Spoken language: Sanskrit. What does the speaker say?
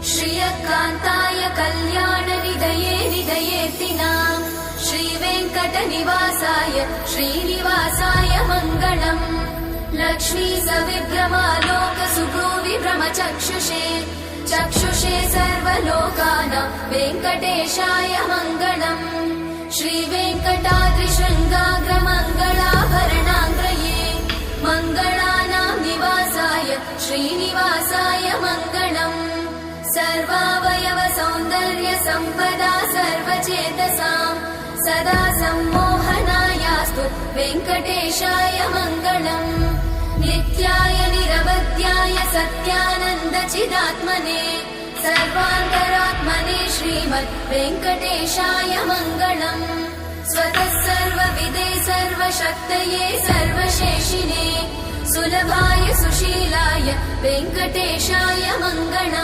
श्रियकान्ताय कल्याणनिधये निधयेऽर्तिनाम् श्रीवेङ्कटनिवासाय श्रीनिवासाय मङ्गलम्। लक्ष्मी सविभ्रमालोक सुभ्रूविभ्रमचक्षुषे चक्षुषे सर्वलोकानां वेङ्कटेशाय मङ्गलम्। श्रीवेङ्कटाद्रिशृङ्गाग्रमङ्गलाभरणाङ्ग्रये मङ्गलानां निवासाय श्रीनिवासाय मङ्गलम्। सर्वावयव सौन्दर्य सम्पदा सर्वचेतसां सदा सम्मोहनायास्तु वेङ्कटेशाय मङ्गलम्। नित्याय निरवध्याय सत्यानन्दचिदात्मने सर्वान्तरात्मने श्रीमद् वेङ्कटेशाय मङ्गलम्। स्वतः सर्वविदे सर्वशक्तये सर्वशेषिने सुलभाय सुशीलाय वेङ्कटेशाय मङ्गलम्।